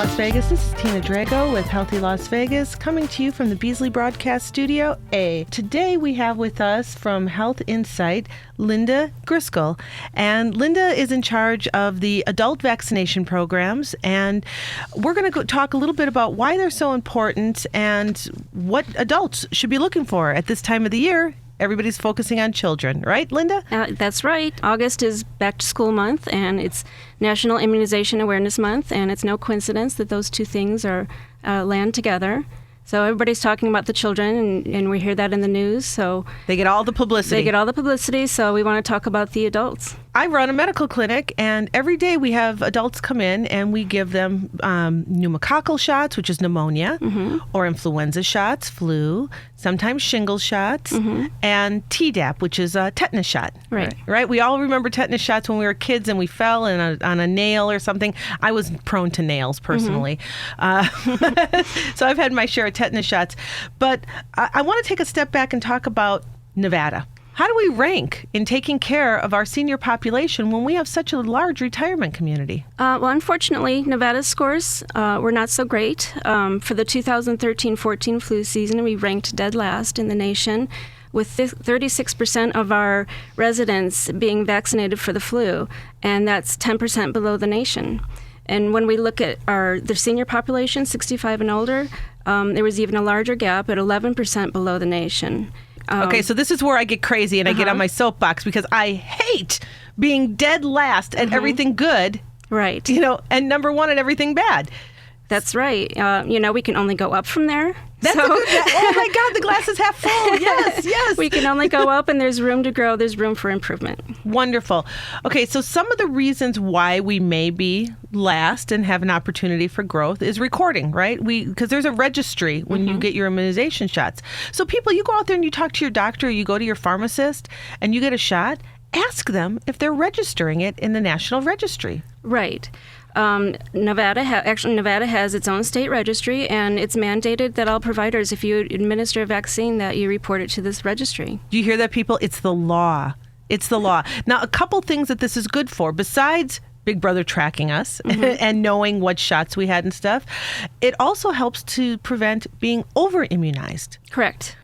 Las Vegas. This is Tina Drago with Healthy Las Vegas, coming to you from the Beasley Broadcast Studio A. Today we have with us from HealthInsight, Linda Griskell. And Linda is in charge of the adult vaccination programs. And we're going to talk a little bit about why they're so important and what adults should be looking for at this time of the year. Everybody's focusing on children, right, Linda? That's right. August is back to school month, and it's National Immunization Awareness Month, and it's no coincidence that those two things are land together. So everybody's talking about the children, and we hear that in the news. So they get all the publicity. So we want to talk about the adults. I run a medical clinic, and every day we have adults come in, and we give them pneumococcal shots, which is pneumonia, or influenza shots, flu, sometimes shingles shots, and Tdap, which is a tetanus shot. Right. We all remember tetanus shots when we were kids and we fell on a nail or something. I was prone to nails personally, so I've had my share of tetanus shots. But I want to take a step back and talk about Nevada. How do we rank in taking care of our senior population when we have such a large retirement community? Well, unfortunately, Nevada's scores were not so great. For the 2013-14 flu season, we ranked dead last in the nation, with 36% of our residents being vaccinated for the flu, and that's 10% below the nation. And when we look at the senior population, 65 and older, there was even a larger gap at 11% below the nation. Okay, so this is where I get crazy and I get on my soapbox because I hate being dead last at everything good. Right. And number one at everything bad. That's right. We can only go up from there. That's oh my God, the glass is half full. Yes. We can only go up, and there's room to grow. There's room for improvement. Wonderful. Okay, so some of the reasons why we may be last and have an opportunity for growth is recording, right? Because there's a registry when you get your immunization shots. So people, you go out there and you talk to your doctor, or you go to your pharmacist, and you get a shot. Ask them if they're registering it in the National Registry. Right. Nevada has its own state registry, and it's mandated that all providers, if you administer a vaccine, that you report it to this registry. Do you hear that, people? It's the law. It's the law. Now, a couple things that this is good for, besides Big Brother tracking us and knowing what shots we had and stuff, it also helps to prevent being over-immunized. Correct.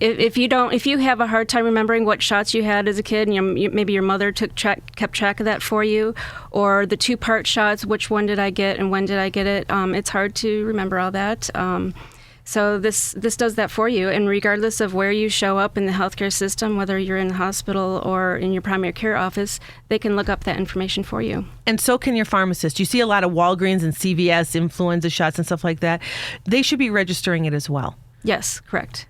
If you have a hard time remembering what shots you had as a kid, and maybe your mother kept track of that for you, or the 2-part shots, which one did I get and when did I get it? It's hard to remember all that. So this does that for you, and regardless of where you show up in the healthcare system, whether you're in the hospital or in your primary care office, they can look up that information for you. And so can your pharmacist. You see a lot of Walgreens and CVS influenza shots and stuff like that. They should be registering it as well. Yes, correct.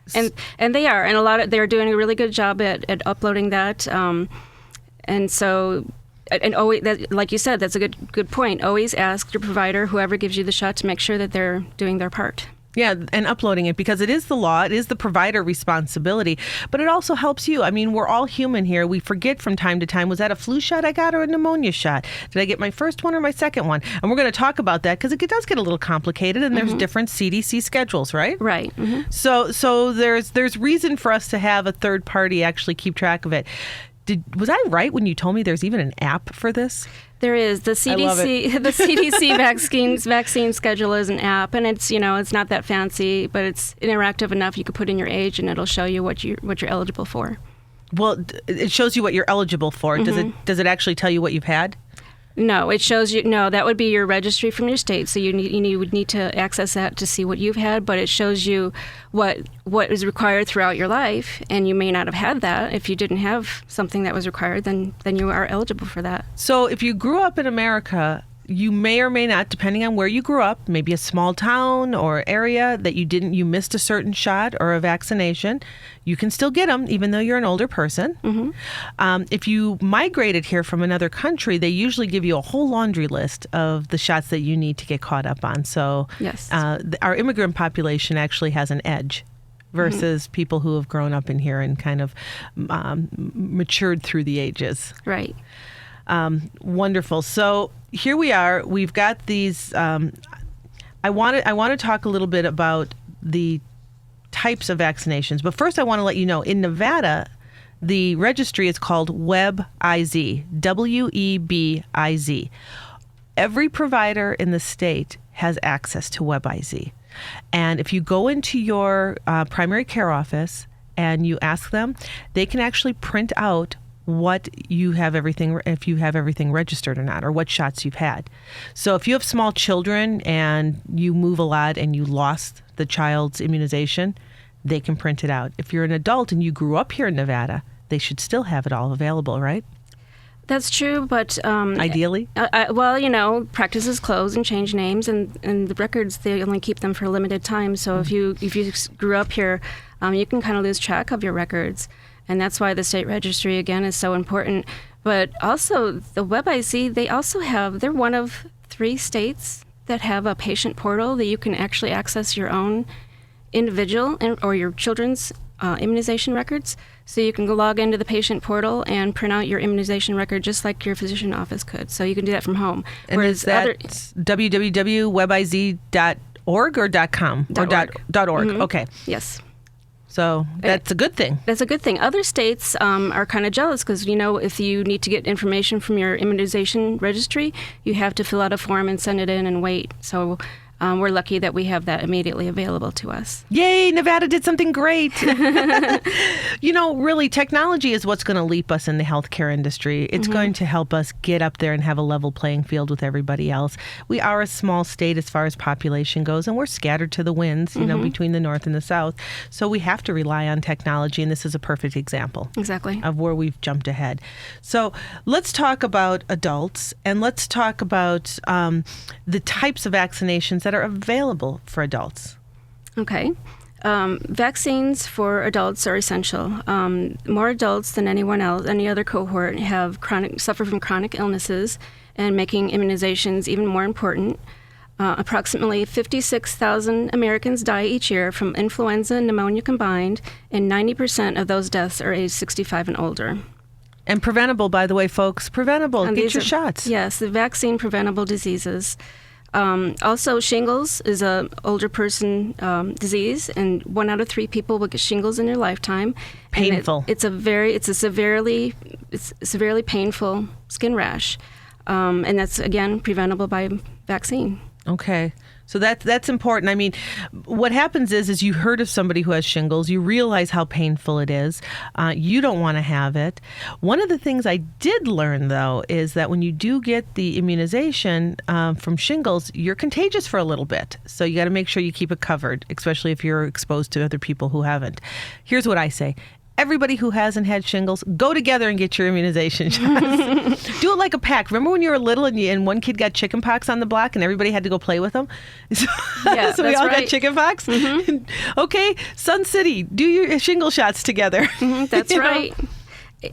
And they are, and they're doing a really good job at uploading that. And so. And always, like you said, that's a good point. Always ask your provider, whoever gives you the shot, to make sure that they're doing their part. Yeah, and uploading it, because it is the law, it is the provider responsibility, but it also helps you. I mean, we're all human here. We forget from time to time, was that a flu shot I got or a pneumonia shot? Did I get my first one or my second one? And we're going to talk about that because it does get a little complicated, and there's different CDC schedules, right? Right. So there's reason for us to have a third party actually keep track of it. Was I right when you told me there's even an app for this? There is. The CDC the CDC vaccine schedule is an app, and it's not that fancy, but it's interactive enough. You could put in your age, and it'll show you what you're eligible for. Well, it shows you what you're eligible for. Does it actually tell you what you've had? No, it shows you. No, that would be your registry from your state. So you would need to access that to see what you've had. But it shows you what is required throughout your life, and you may not have had that. If you didn't have something that was required, then you are eligible for that. So if you grew up in America, you may or may not, depending on where you grew up, maybe a small town or area that you missed a certain shot or a vaccination, you can still get them even though you're an older person. If you migrated here from another country, they usually give you a whole laundry list of the shots that you need to get caught up on. So yes. Our immigrant population actually has an edge versus people who have grown up in here and kind of matured through the ages. Right. Wonderful. So here we are. We've got these. I want to talk a little bit about the types of vaccinations, but first I want to let you know in Nevada, the registry is called WebIZ. WEBIZ. Every provider in the state has access to WebIZ. And if you go into your primary care office and you ask them, they can actually print out what you have everything, if you have everything registered or not, or what shots you've had. So if you have small children and you move a lot and you lost the child's immunization, they can print it out. If you're an adult and you grew up here in Nevada, they should still have it all available, right? That's true, but ideally, well, practices close and change names, and the records, they only keep them for a limited time. So if you grew up here, you can kind of lose track of your records, and that's why the state registry again is so important. But also the WebIZ, they're one of 3 states that have a patient portal that you can actually access your own individual or your children's immunization records. So you can go log into the patient portal and print out your immunization record just like your physician office could. So you can do that from home. And is that www.webiz.org or .com? .org. Okay. Yes. So that's a good thing. That's a good thing. Other states are kind of jealous because, if you need to get information from your immunization registry, you have to fill out a form and send it in and wait. So we're lucky that we have that immediately available to us. Yay, Nevada did something great. Really, technology is what's going to leap us in the healthcare industry. It's going to help us get up there and have a level playing field with everybody else. We are a small state as far as population goes, and we're scattered to the winds, between the north and the south. So we have to rely on technology, and this is a perfect example. Exactly. Of where we've jumped ahead. So let's talk about adults, and let's talk about the types of vaccinations that are available for adults. Okay. Vaccines for adults are essential. More adults than anyone else, any other cohort, suffer from chronic illnesses, and making immunizations even more important. Approximately 56,000 Americans die each year from influenza and pneumonia combined, and 90% of those deaths are age 65 and older. And preventable, by the way, folks. Preventable. Get your shots. Yes, the vaccine preventable diseases. Also, shingles is a older person disease, and 1 out of 3 people will get shingles in their lifetime. Painful. It's a severely painful skin rash, and that's again preventable by vaccine. Okay. So that's important. I mean, what happens is you heard of somebody who has shingles, you realize how painful it is. You don't want to have it. One of the things I did learn, though, is that when you do get the immunization from shingles, you're contagious for a little bit. So you got to make sure you keep it covered, especially if you're exposed to other people who haven't. Here's what I say. Everybody who hasn't had shingles, go together and get your immunization shots. Do it like a pack. Remember when you were little and one kid got chicken pox on the block and everybody had to go play with them? So we all got chicken pox? Mm-hmm. Okay, Sun City, do your shingle shots together. Mm-hmm, that's right.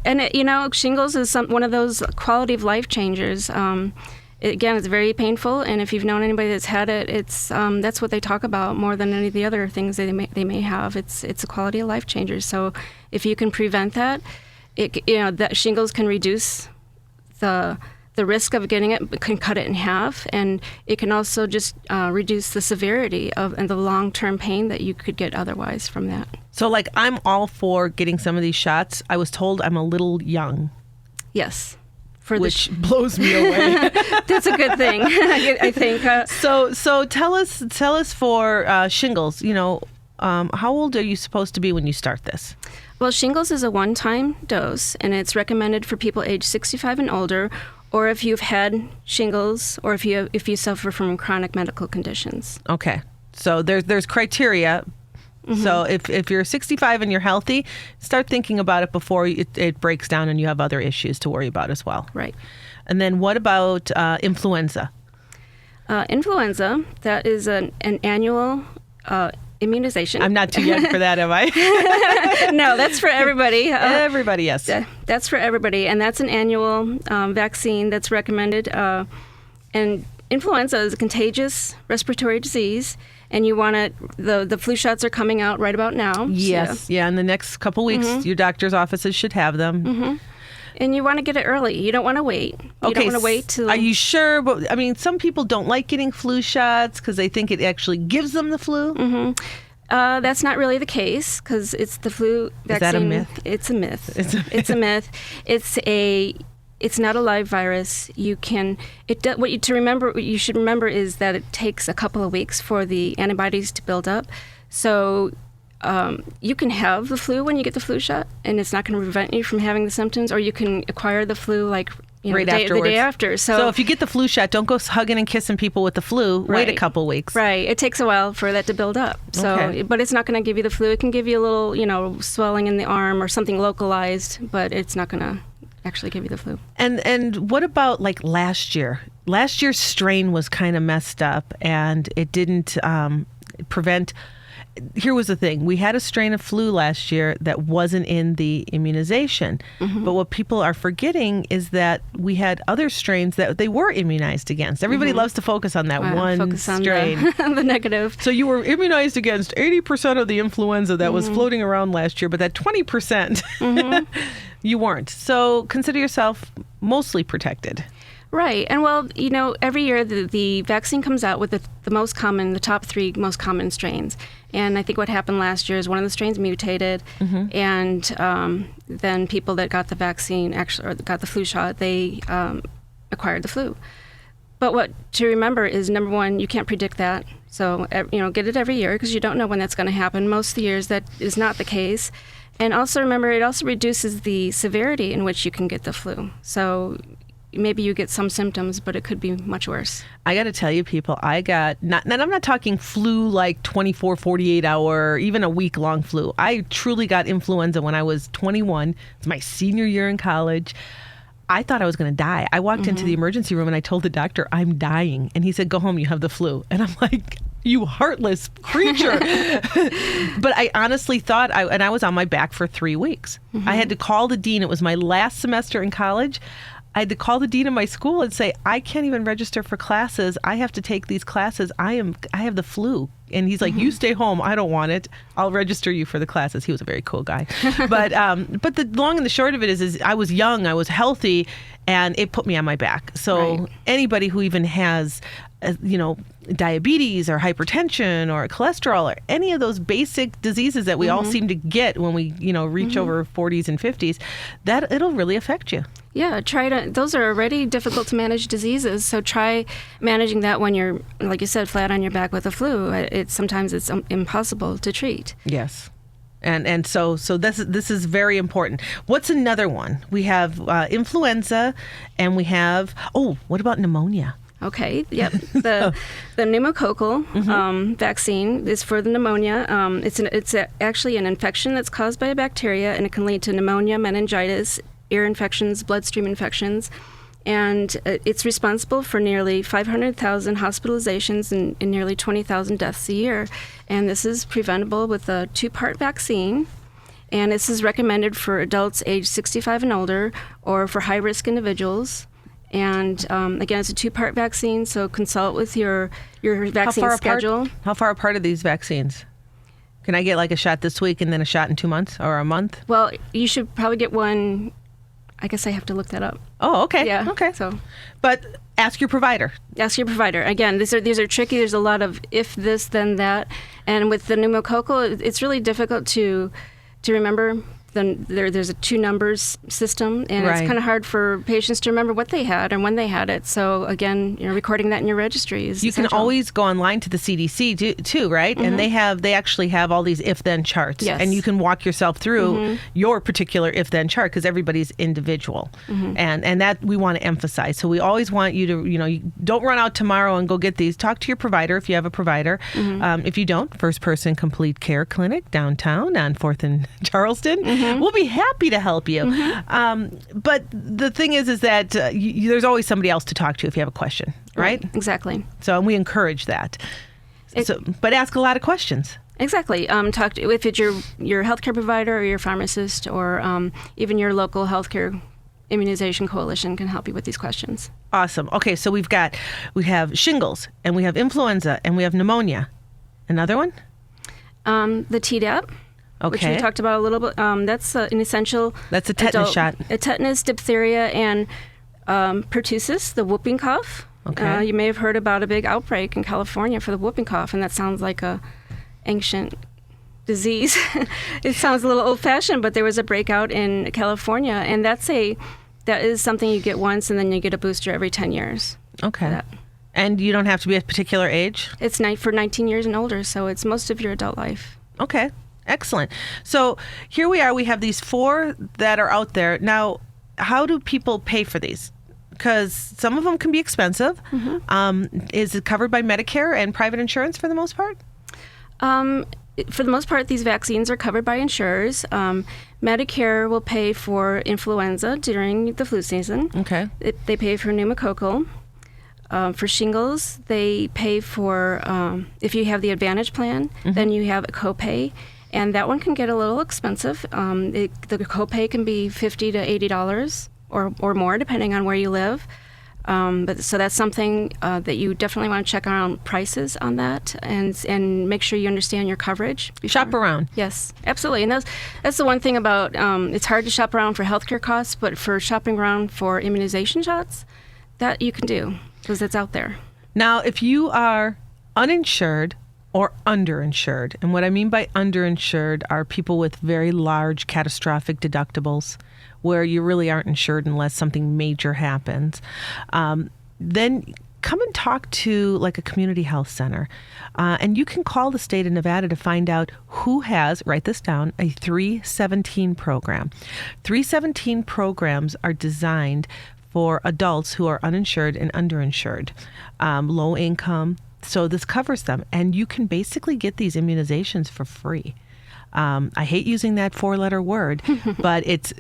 And, shingles is one of those quality of life changers. Again, it's very painful, and if you've known anybody that's had it, it's that's what they talk about more than any of the other things they may have. It's a quality of life changer. So if you can prevent that, that shingles can reduce the risk of getting it, can cut it in half, and it can also just reduce the severity and the long-term pain that you could get otherwise from that. So, I'm all for getting some of these shots. I was told I'm a little young. Yes. Which blows me away. That's a good thing, I think. So tell us for shingles. How old are you supposed to be when you start this? Well, shingles is a one-time dose, and it's recommended for people age 65 and older, or if you've had shingles, or if you suffer from chronic medical conditions. Okay, so there's criteria. Mm-hmm. So if you're 65 and you're healthy, start thinking about it before it breaks down and you have other issues to worry about as well. Right. And then what about influenza? Influenza, that is an annual immunization. I'm not too young for that, am I? No, that's for everybody. Everybody, yes. That's for everybody, and that's an annual vaccine that's recommended. And influenza is a contagious respiratory disease, and you want the flu shots are coming out right about now. Yes, so. Yeah, in the next couple weeks, mm-hmm. Your doctor's offices should have them. Mm-hmm. And you want to get it early. You don't want to wait. You don't want to wait till... Are you sure? But I mean, some people don't like getting flu shots because they think it actually gives them the flu. Mm-hmm. That's not really the case because it's the flu vaccine. Is that a myth? It's a myth. It's a myth. It's a it's not a live virus. What you should remember is that it takes a couple of weeks for the antibodies to build up. So you can have the flu when you get the flu shot, and it's not going to prevent you from having the symptoms, or you can acquire the flu right the day after. So if you get the flu shot, don't go hugging and kissing people with the flu. Right. Wait a couple weeks. Right. It takes a while for that to build up. So, But it's not going to give you the flu. It can give you a little, swelling in the arm or something localized, but it's not going to actually give you the flu. And what about like last year? Last year's strain was kind of messed up, and it didn't prevent. Here was the thing. We had a strain of flu last year that wasn't in the immunization. Mm-hmm. But what people are forgetting is that we had other strains that they were immunized against. Everybody loves to focus on that one strain. The negative. So you were immunized against 80% of the influenza that was floating around last year, but that 20%, you weren't. So consider yourself mostly protected. Right. And every year the vaccine comes out with the top 3 most common strains. And I think what happened last year is one of the strains mutated, and then people that got the vaccine or got the flu shot, they acquired the flu. But what to remember is, number one, you can't predict that. So, get it every year because you don't know when that's going to happen. Most of the years that is not the case. And also remember, it also reduces the severity in which you can get the flu. So maybe you get some symptoms, but it could be much worse. I got to tell you, people, I got, and I'm not talking flu like 24, 48 hour, even a week long flu. I truly got influenza when I was 21. It's my senior year in college. I thought I was going to die. I walked into the emergency room and I told the doctor, I'm dying. And he said, go home, you have the flu. And I'm like, you heartless creature. But I honestly thought, and I was on my back for 3 weeks. I had to call the dean. It was my last semester in college. I had to call the dean of my school and say, I can't even register for classes. I have to take these classes. I have the flu. And he's like, you stay home. I don't want it. I'll register you for the classes. He was a very cool guy. But the long and the short of it is I was young, I was healthy, and it put me on my back. So anybody who even has, diabetes or hypertension or cholesterol or any of those basic diseases that we all seem to get when we, reach over 40s and 50s, that it'll really affect you. Yeah, those are already difficult to manage diseases, so try managing that when you're, like you said, flat on your back with a flu. Sometimes it's impossible to treat. Yes. And so this is very important. What's another one? We have influenza, and we have, what about pneumonia? Okay, yep. The pneumococcal vaccine is for the pneumonia. It's actually an infection that's caused by a bacteria, and it can lead to pneumonia, meningitis, ear infections, bloodstream infections. And it's responsible for nearly 500,000 hospitalizations and nearly 20,000 deaths a year. And this is preventable with a 2-part vaccine. And this is recommended for adults age 65 and older or for high-risk individuals. And again, it's a 2-part vaccine, so consult with your vaccine schedule. How far apart are these vaccines? Can I get like a shot this week and then a shot in 2 months or a month? Well, you should probably get one. I guess I have to look that up. Oh, okay. Yeah. Okay. So, but ask your provider. Ask your provider. Again, these are tricky. There's a lot of if this, then that. And with the pneumococcal, it's really difficult to remember. Then there's a 2 numbers system, and it's kind of hard for patients to remember what they had and when they had it. So again, recording that in your registry is essential. Can always go online to the CDC too, right? And they actually have all these if-then charts, and you can walk yourself through your particular if-then chart because everybody's individual, and that we want to emphasize. So we always want you to, you don't run out tomorrow and go get these. Talk to your provider if you have a provider. If you don't, First Person Complete Care Clinic downtown on 4th and Charleston. We'll be happy to help you. But the thing is that there's always somebody else to talk to if you have a question, right? Exactly. So and we encourage that. But ask a lot of questions. Exactly. Talk to if it's your healthcare provider or your pharmacist or even your local healthcare immunization coalition can help you with these questions. Awesome. Okay, so we have shingles, and we have influenza, and we have pneumonia. Another one? The Tdap. Okay. Which we talked about a little bit. That's an essential. That's a tetanus shot. A tetanus, diphtheria, and pertussis, the whooping cough. Okay. You may have heard about a big outbreak in California for the whooping cough, and that sounds like a ancient disease. It sounds a little old-fashioned, but there was a breakout in California, and that's a that is something you get once, and then you get a booster every 10 years. Okay. And you don't have to be a particular age? It's for 19 years and older, so it's most of your adult life. Okay. Excellent. So here we are. We have these 4 that are out there. Now, how do people pay for these? Because some of them can be expensive. Is it covered by Medicare and private insurance for the most part? For the most part, these vaccines are covered by insurers. Medicare will pay for influenza during the flu season. Okay. They pay for pneumococcal. For shingles, they pay for, if you have the Advantage plan, then you have a copay. And that one can get a little expensive. The copay can be $50 to $80 or more, depending on where you live. So that's something that you definitely want to check on prices on that, and make sure you understand your coverage before. Shop around. Yes, absolutely. And that's the one thing about it's hard to shop around for healthcare costs, but for shopping around for immunization shots, that you can do because it's out there. Now, if you are uninsured or underinsured, and what I mean by underinsured are people with very large catastrophic deductibles where you really aren't insured unless something major happens, then come and talk to like a community health center. And you can call the state of Nevada to find out who has, write this down, a 317 program. 317 programs are designed for adults who are uninsured and underinsured, low income. So this covers them, and you can basically get these immunizations for free. I hate using that 4-letter word, but it's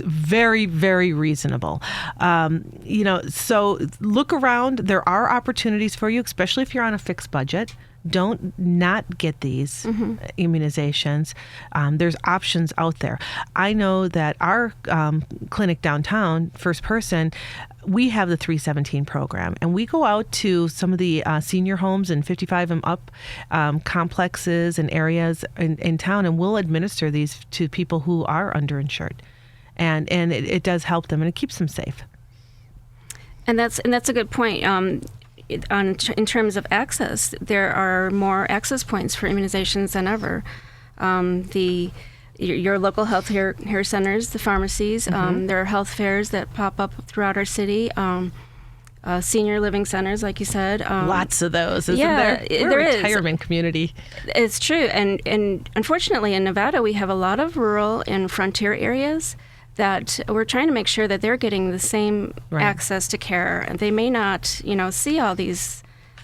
very, very reasonable. So look around. There are opportunities for you, especially if you're on a fixed budget. Don't not get these immunizations. There's options out there. I know that our clinic downtown, First Person, we have the 317 program, and we go out to some of the senior homes and 55 and up complexes and areas in town, and we'll administer these to people who are underinsured, and it does help them, and it keeps them safe. And that's a good point. In terms of access, there are more access points for immunizations than ever. Your local health care centers, the pharmacies, there are health fairs that pop up throughout our city. Senior living centers, like you said. Lots of those, isn't there? We're a retirement community. It's true. And unfortunately, in Nevada, we have a lot of rural and frontier areas that we're trying to make sure that they're getting the same access to care. And they may not, see all these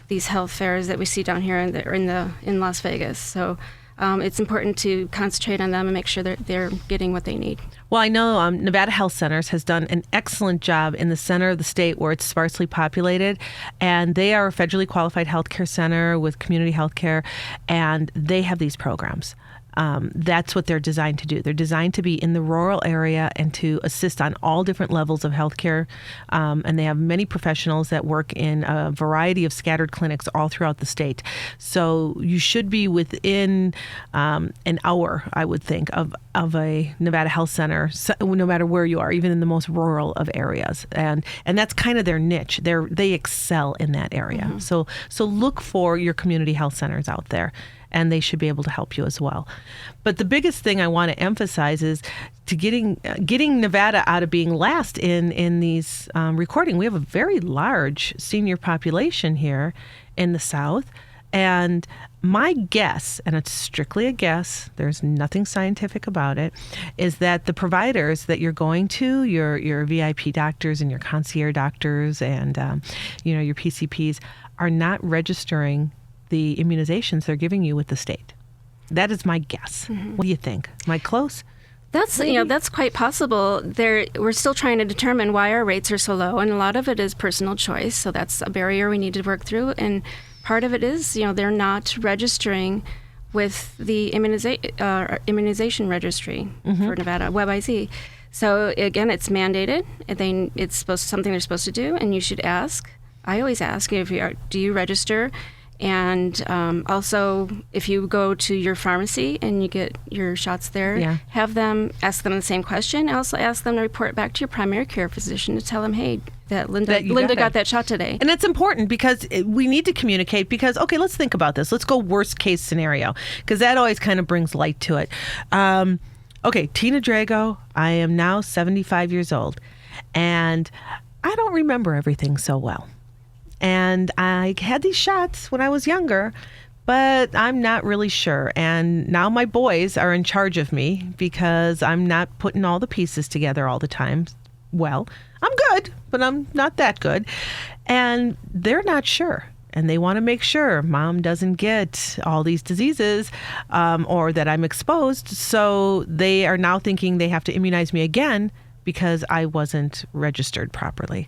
health fairs that we see down here in Las Vegas. So it's important to concentrate on them and make sure that they're getting what they need. Well, I know Nevada Health Centers has done an excellent job in the center of the state where it's sparsely populated, and they are a federally qualified healthcare center with community health care, and they have these programs. That's what they're designed to do. They're designed to be in the rural area and to assist on all different levels of healthcare. And they have many professionals that work in a variety of scattered clinics all throughout the state. So you should be within an hour, I would think, of a Nevada Health Center, no matter where you are, even in the most rural of areas. And that's kind of their niche. They excel in that area. So look for your community health centers out there, and they should be able to help you as well. But the biggest thing I want to emphasize is to getting Nevada out of being last in these recording. We have a very large senior population here in the South, and my guess, and it's strictly a guess, there's nothing scientific about it, is that the providers that you're going to, your VIP doctors and your concierge doctors and your PCPs, are not registering the immunizations they're giving you with the state. That is my guess. What do you think? Am I close? That's quite possible. We're still trying to determine why our rates are so low, and a lot of it is personal choice. So that's a barrier we need to work through. And part of it is, they're not registering with the immunization registry for Nevada, WebIZ. So again, it's mandated. It's something they're supposed to do, and you should ask. I always ask do you register? And also, if you go to your pharmacy and you get your shots there, ask them the same question. Also ask them to report back to your primary care physician to tell them, hey, that Linda got that shot today. And it's important because we need to communicate because, okay, let's think about this. Let's go worst case scenario because that always kind of brings light to it. Okay, Tina Drago, I am now 75 years old. And I don't remember everything so well. And I had these shots when I was younger, but I'm not really sure. And now my boys are in charge of me because I'm not putting all the pieces together all the time. Well, I'm good, but I'm not that good. And they're not sure. And they want to make sure Mom doesn't get all these diseases or that I'm exposed. So they are now thinking they have to immunize me again because I wasn't registered properly.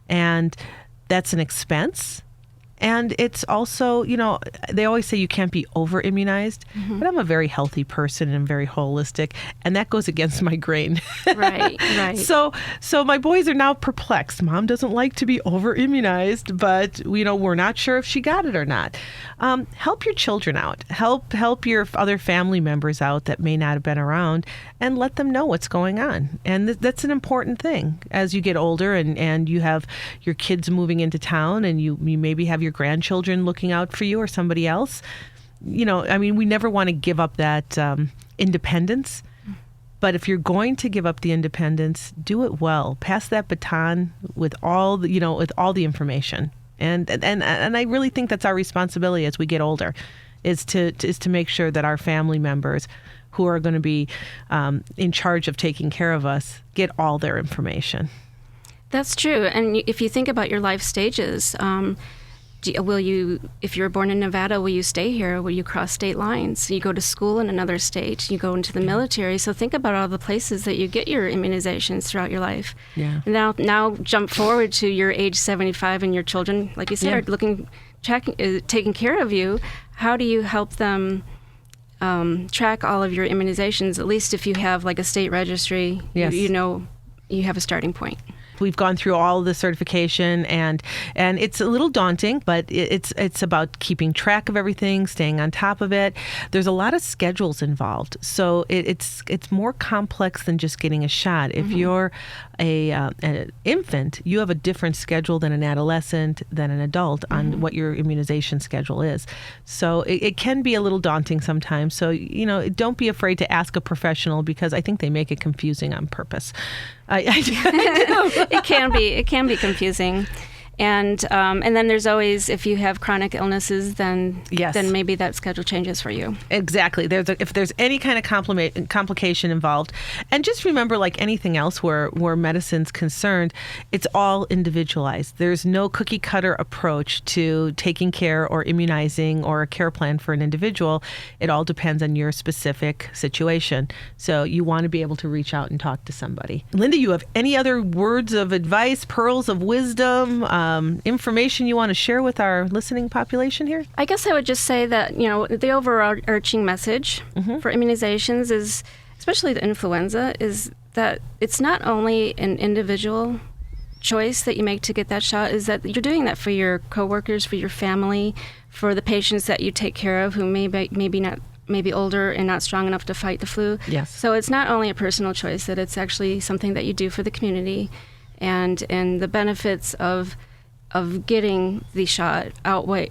And that's an expense. And it's also, they always say you can't be over-immunized, but I'm a very healthy person and I'm very holistic, and that goes against my grain. Right. So my boys are now perplexed. Mom doesn't like to be over-immunized, but, we're not sure if she got it or not. Help your children out. Help your other family members out that may not have been around, and let them know what's going on. And that's an important thing as you get older and you have your kids moving into town and you maybe have your grandchildren looking out for you or somebody else. We never want to give up that independence. But if you're going to give up the independence, do it well. Pass that baton with all the information. And I really think that's our responsibility as we get older, is to make sure that our family members who are going to be in charge of taking care of us get all their information. That's true. And if you think about your life stages, if you're born in Nevada, will you stay here? Will you cross state lines? You go to school in another state. You go into the military. So think about all the places that you get your immunizations throughout your life. Yeah. Now jump forward to your age 75 and your children, like you said, are taking care of you. How do you help them track all of your immunizations? At least if you have like a state registry, yes. You have a starting point. We've gone through all of the certification, and it's a little daunting, but it's about keeping track of everything, staying on top of it. There's a lot of schedules involved, so it's more complex than just getting a shot. If you're an infant, you have a different schedule than an adolescent, than an adult on what your immunization schedule is. So it can be a little daunting sometimes. So don't be afraid to ask a professional, because I think they make it confusing on purpose. I do. It can be confusing, and then there's always, if you have chronic illnesses, then maybe that schedule changes for you. Exactly. If there's any kind of complication involved, and just remember, like anything else where medicine's concerned, it's all individualized. There's no cookie cutter approach to taking care or immunizing or a care plan for an individual. It all depends on your specific situation. So you want to be able to reach out and talk to somebody. Linda, you have any other words of advice, pearls of wisdom, information you want to share with our listening population here? I guess I would just say that, the overarching message for immunizations is, especially the influenza, is that it's not only an individual choice that you make to get that shot, is that you're doing that for your coworkers, for your family, for the patients that you take care of who maybe older and not strong enough to fight the flu. Yes. So it's not only a personal choice, that it's actually something that you do for the community, and the benefits of getting the shot outweigh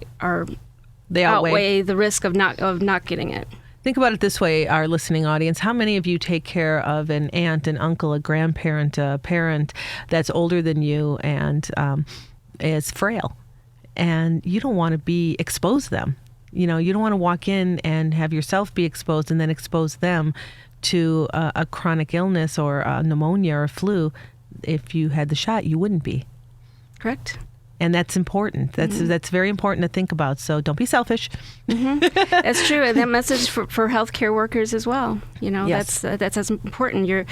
the risk of not getting it. Think about it this way, our listening audience. How many of you take care of an aunt, an uncle, a grandparent, a parent that's older than you and is frail? And you don't want to expose them. You don't want to walk in and have yourself be exposed and then expose them to a chronic illness or pneumonia or flu. If you had the shot, you wouldn't be. Correct. And that's important. That's very important to think about. So don't be selfish. That's true. And that message for healthcare workers as well. Yes. That's as important. You're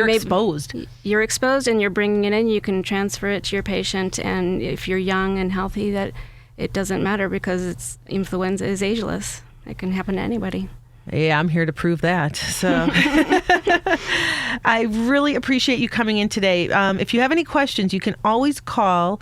exposed. You're exposed, and you're bringing it in. You can transfer it to your patient. And if you're young and healthy, that it doesn't matter, because influenza is ageless. It can happen to anybody. Yeah, I'm here to prove that. So I really appreciate you coming in today. If you have any questions, you can always call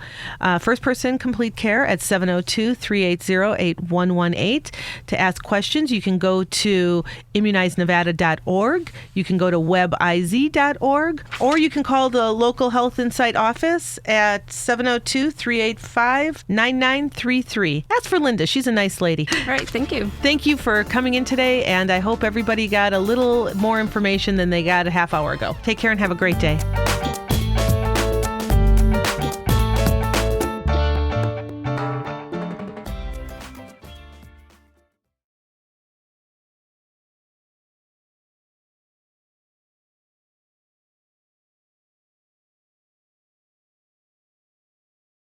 First Person Complete Care at 702-380-8118 to ask questions. You can go to immunizenevada.org. You can go to webiz.org, or you can call the local HealthInsight office at 702-385-9933. Ask for Linda. She's a nice lady. All right. Thank you. Thank you for coming in today. And I hope everybody got a little more information than they got a half hour ago. Take care and have a great day.